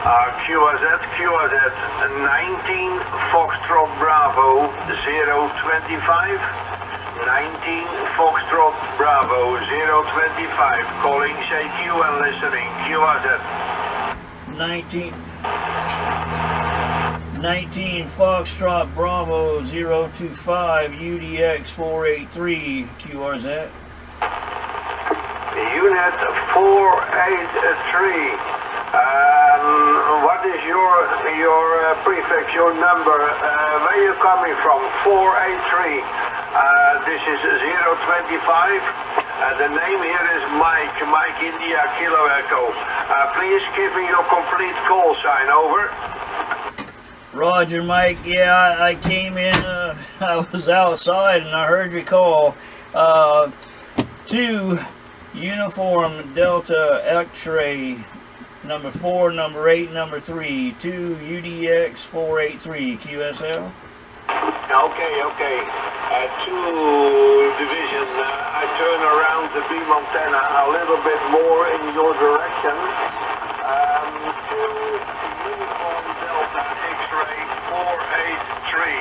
QRZ, 19 Foxtrot Bravo 025. 19 Foxtrot Bravo 025. Calling CQ and listening. QRZ. 19 Foxtrot Bravo 025 UDX 483 QRZ. Unit 483. What is your prefix, your number? Where are you coming from? 483. This is 025. The name here is Mike India Kilo Echo. Please give me your complete call sign, over. Roger, Mike. Yeah, I came in, I was outside and I heard you call. 2 Uniform Delta X-ray, number 4, number 8, number 3, 2 UDX 483 QSL. Okay. 2 division. I turn around the beam antenna a little bit more in your direction. 2 Uniform Delta X-ray 483.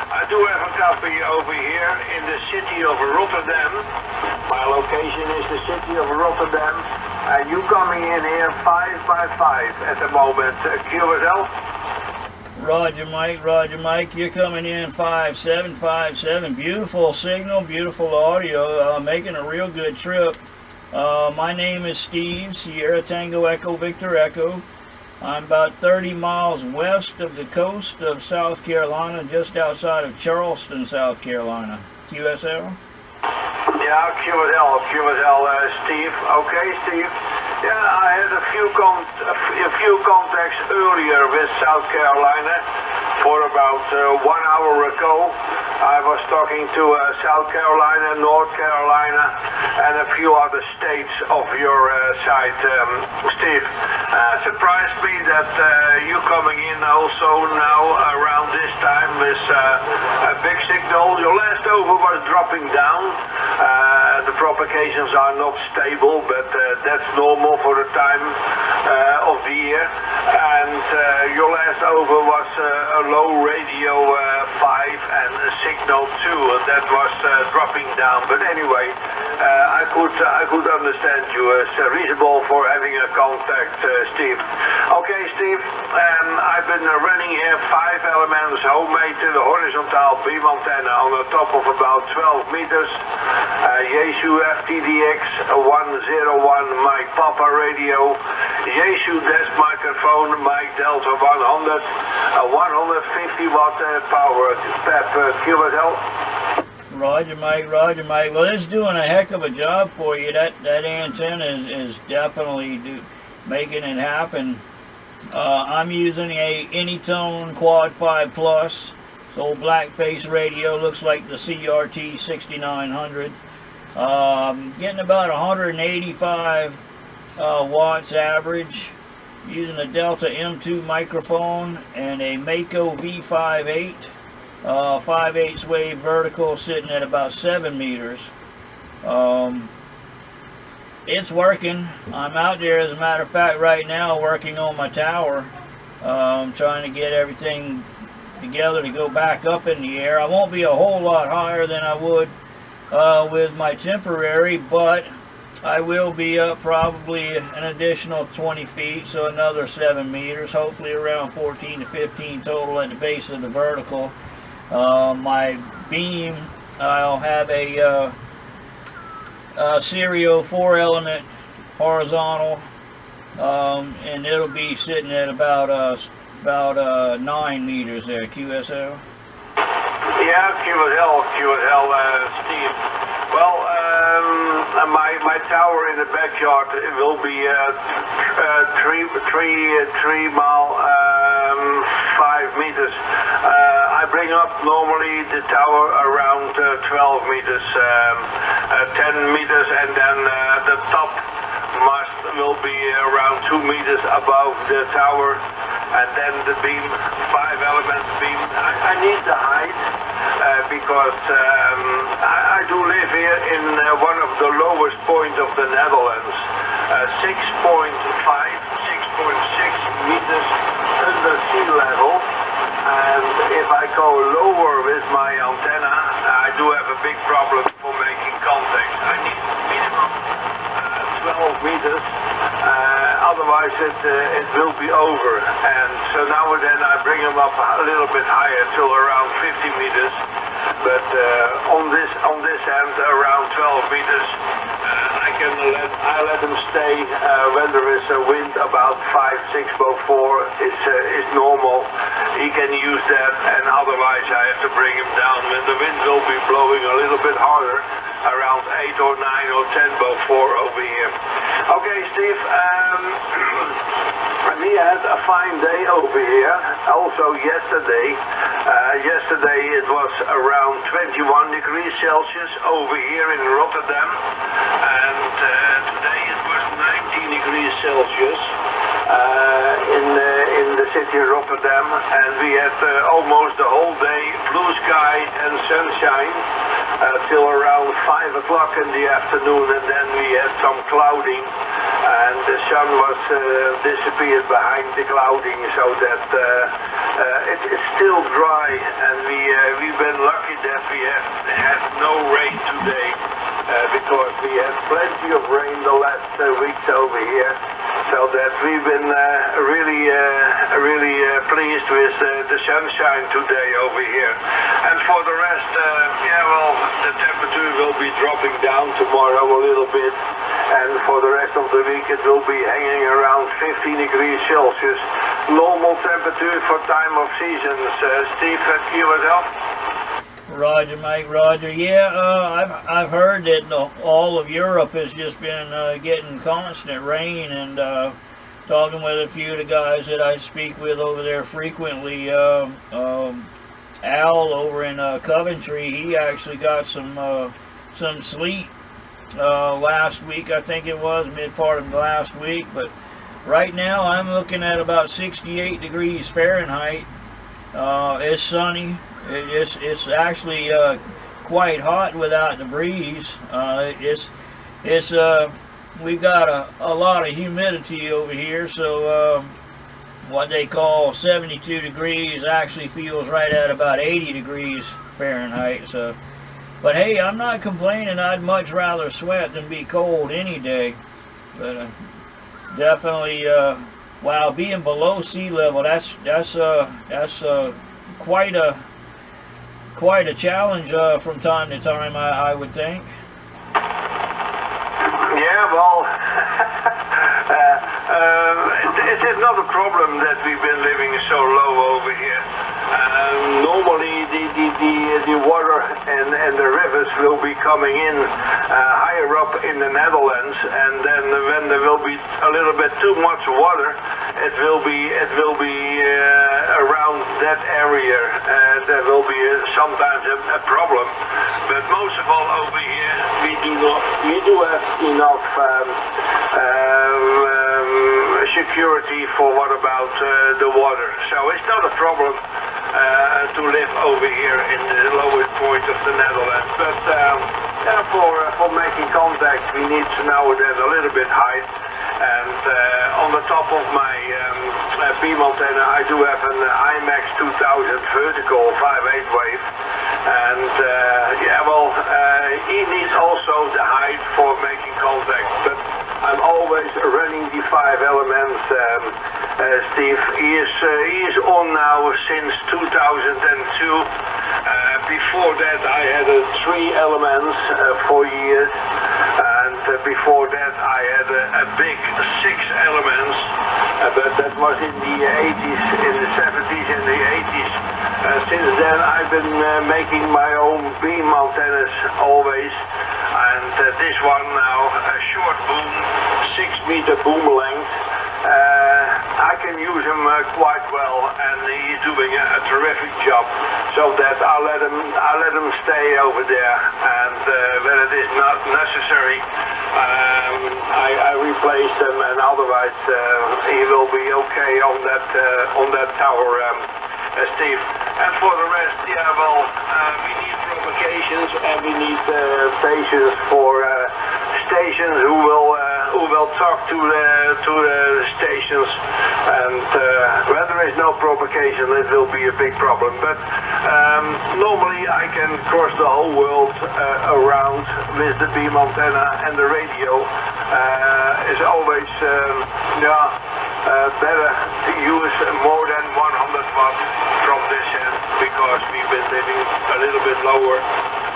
I do have a copy over here in the city of Rotterdam. My location is the city of Rotterdam. You coming in here 5 by 5 at the moment. QSL? Roger, Mike. You're coming in 5757. Beautiful signal, beautiful audio. Making a real good trip. My name is Steve, Sierra Tango Echo Victor Echo. I'm about 30 miles west of the coast of South Carolina, just outside of Charleston, South Carolina. QSL? Yeah, QSL, Steve. Okay, Steve. Yeah, I had a few contacts earlier with South Carolina for about 1 hour ago. I was talking to South Carolina, North Carolina, and a few other states of your side, Steve. Surprised me that you coming in also now around this time with a big signal. Your last over was dropping down. The propagations are not stable, but that's normal for the time of the year. And your last over was a low radio 5 and a signal 2 that was dropping down. But anyway, I could understand you as reasonable for having a contact, Steve. Okay, Steve, I've been running here 5 elements homemade to the horizontal beam antenna on the top of about 12 meters. Yesu FTDX 101 Mike Papa radio. Yesu desk microphone Mike Delta 100. 150 watt power PEP QSL. Roger, Mike. Well, it's doing a heck of a job for you. That antenna is definitely making it happen. I'm using a Anytone Quad 5 Plus. This old blackface radio, looks like the CRT 6900. Getting about 185 watts average. Using a Delta M2 microphone and a Mako V58. 5/8 wave vertical, sitting at about 7 meters. It's working. I'm out there, as a matter of fact, right now working on my tower. Trying to get everything together to go back up in the air. I won't be a whole lot higher than I would with my temporary, but I will be up probably an additional 20 feet, so another 7 meters, hopefully around 14 to 15 total at the base of the vertical. My beam, I'll have a Serial 4-element horizontal, and it'll be sitting at about 9 meters there. QSL? Yeah, QSL, Steve. Well, my tower in the backyard will be 3 mile 5 meters. I bring up normally the tower around 12 meters, 10 meters, and then the top mast will be around 2 meters above the tower, and then the beam, 5-element beam. I need the height because I do live here in one of the lowest points of the Netherlands, 6.6 meters I go lower with my antenna, I do have a big problem for making contact. I need minimum 12 meters, otherwise it will be over. And so now and then I bring them up a little bit higher till around 50 meters. But on this end, around 12 meters, I let them stay when there is a wind about 5, 6 below 4 is normal. He can use that, and otherwise I have to bring him down when the wind will be blowing a little bit harder, around 8 or 9 or 10 below 4 over here. Okay, Steve. We had a fine day over here. Also yesterday. Yesterday it was around 21 degrees Celsius over here in Rotterdam, and today it was 19 degrees Celsius in the city of Rotterdam, and we had almost the whole day blue sky and sunshine till around 5 o'clock in the afternoon, and then we had some clouding, and the sun was disappeared behind the clouding, so that it's still dry, and we've been lucky that we have had no rain today, because we had plenty of rain the last weeks over here, so that we've been really pleased with the sunshine today over here. And for the rest, the temperature will be dropping down tomorrow a little bit, and for the rest of the week it will be hanging around 15 degrees Celsius. Normal temperature for time of seasons. Steve, yourself? Roger, Mike. Roger. Yeah, I've heard that all of Europe has just been getting constant rain, and talking with a few of the guys that I speak with over there frequently. Al over in Coventry, he actually got some sleet last week, I think it was, mid part of last week, but right now I'm looking at about 68 degrees Fahrenheit. It's sunny. It's actually quite hot without the breeze. We've got a lot of humidity over here, so what they call 72 degrees actually feels right at about 80 degrees Fahrenheit. So, but hey, I'm not complaining. I'd much rather sweat than be cold any day. But definitely, wow, being below sea level, that's quite a challenge from time to time, I would think. Yeah, well, it is not a problem that we've been living so low over here. Normally the water and the rivers will be coming in higher up in the Netherlands, and then when there will be a little bit too much water, it will be around that area. There will be sometimes a problem, but most of all over here we do have enough security for what about the water. So it's not a problem to live over here in the lowest point of the Netherlands. But for making contact, we need to now and then a little bit height. And on the top of my beam antenna, I do have an IMAX 2000 vertical 5/8 wave. And he needs also the height for making contact. But I'm always running the 5 elements, Steve. He is on now since 2002. Before that I had 3 elements for years, and before that I had a big 6 elements, but that was in the 80s, in the 70s, in the 80s. Since then I've been making my own beam antennas always, and this one now, a short boom, 6-meter boom length. I can use him quite well, and he's doing a terrific job. So that I'll let him stay over there, and when it is not necessary, I replace him, and otherwise he will be okay on that tower, Steve. And for the rest, we need provocations, and we need stations for stations who will talk to the stations And when there is no provocation, it will be a big problem. But normally I can cross the whole world around with the beam antenna, and the radio is always better to use more than 100 watts from this end, because we've been living a little bit lower.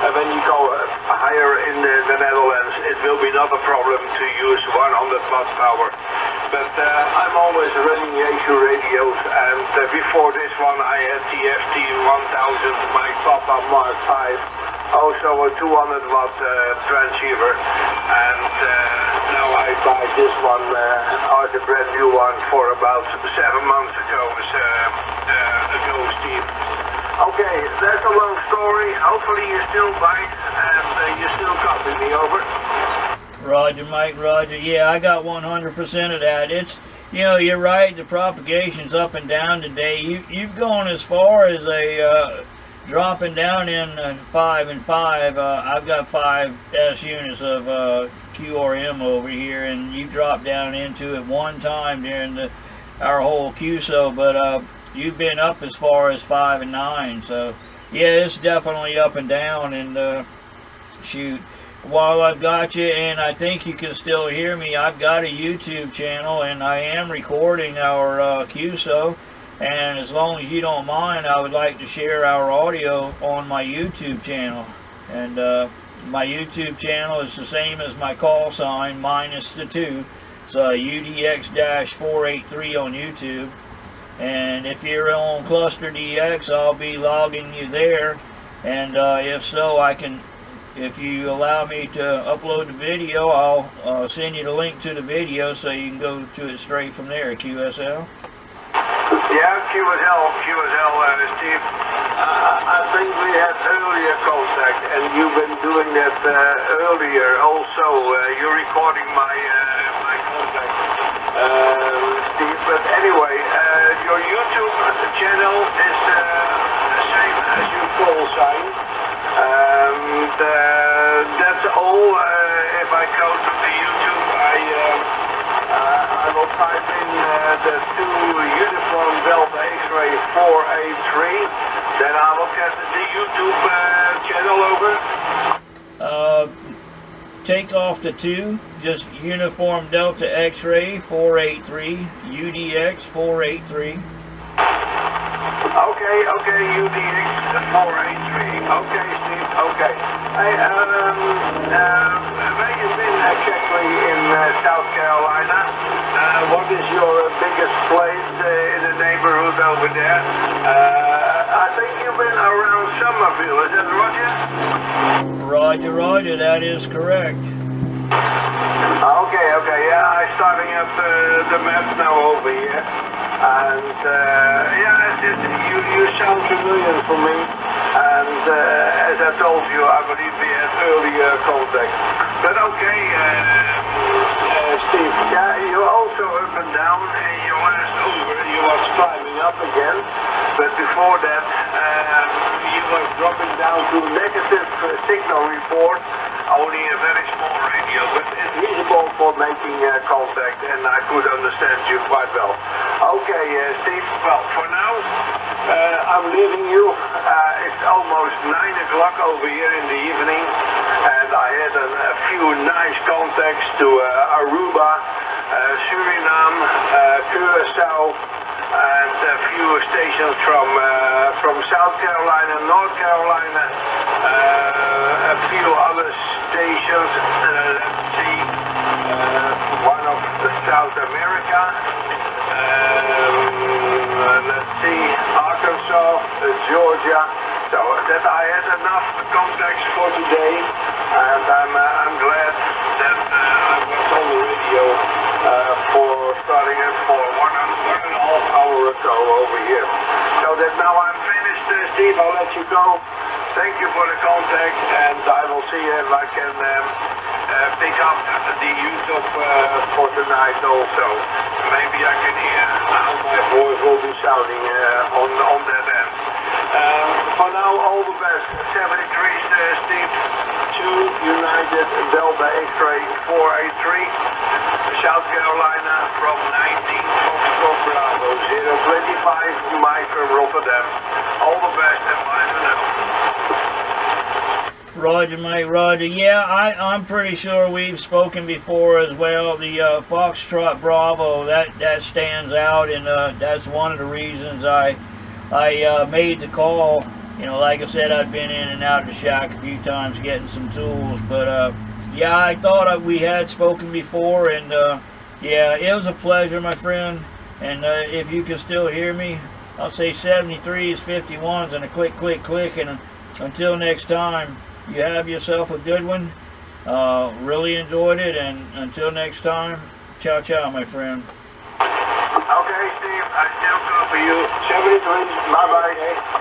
And when you go higher in the Netherlands, it will be not a problem to use 100 watt power. But I'm always running Yaesu radios, and before this one I had the FT1000, my Papa Mark 5, also a 200 watt transceiver, and now I buy this one, the brand new one, for about 7 months ago, Steve. Okay, that's a long story. Hopefully you still bite and you still copy me, over. Roger, Mike, roger. Yeah, I got 100% of that. It's, you know, you're right, the propagation's up and down today. You've gone as far as a dropping down in 5 and 5. I've got 5 S units of QRM over here, and you dropped down into it one time during our whole QSO, but you've been up as far as 5 and 9, so yeah, it's definitely up and down. And shoot, while I've got you, and I think you can still hear me, I've got a YouTube channel, and I am recording our QSO, and as long as you don't mind, I would like to share our audio on my YouTube channel. And my YouTube channel is the same as my call sign minus the 2. It's UDX-483 on YouTube. And if you're on Cluster DX, I'll be logging you there. And if so, I can, if you allow me to upload the video, I'll send you the link to the video so you can go to it straight from there, QSL. Yeah, QSL, Steve. I think we had earlier contact, and you've been doing that earlier also. You're recording my contact, Steve. But anyway, your YouTube channel is the same as your call sign. That's all. If I go to the YouTube, I will type in the 2 Uniform Delta X-Ray 483. Then I will get the YouTube channel, over. Take off the 2, just Uniform Delta X-Ray 483, UDX 483. Okay, UDX 483. Okay, Steve, okay. Hey, where you been exactly in South Carolina? What is your biggest place in the neighborhood over there? I think you've been around Somerville, is that Roger? Roger, that is correct. Okay, yeah, I'm starting up the map now over here. And yeah, you sound familiar for me. And as I told you, I believe we had earlier contact. But okay, Steve, yeah, you're also up and down, and you last over, you was climbing up again. But before that, you was dropping down to negative signal report, only a very small radio, but it's visible for making contact, and I could understand you quite well. Okay, Steve, well, for now, I'm leaving you. It's almost 9 o'clock over here in the evening, and I had a few nice contacts to Aruba, Suriname, Curaçao, and a few stations from South Carolina, North Carolina, a few other stations, let's see, one of South America, let's see, Arkansas, Georgia. So that I had enough contacts for today, and I'm glad that I was on the radio for starting it for one and a half hour or so over here. So that now I'm finished, Steve, I'll let you go. Thank you for the contact, and I will see if I can pick up the YouTube for tonight also. Maybe I can hear how my voice will be sounding on that end. For now, all the best. 73 Steve, 2 United Delta X-Ray 483, South Carolina from 19 Foxtrot Bravo. Mike from Rotterdam. All the best and bye for now. Roger, mate, Roger. Yeah, I'm pretty sure we've spoken before as well. The Foxtrot Bravo, that stands out, and that's one of the reasons I made the call. You know, like I said, I've been in and out of the shack a few times getting some tools, but yeah, I thought we had spoken before, and yeah, it was a pleasure, my friend. And if you can still hear me, I'll say 73s, 51s, and a click, click, click. And until next time, you have yourself a good one. Really enjoyed it, and until next time, ciao, ciao, my friend. Okay, Steve, I still copy you. 73, bye-bye.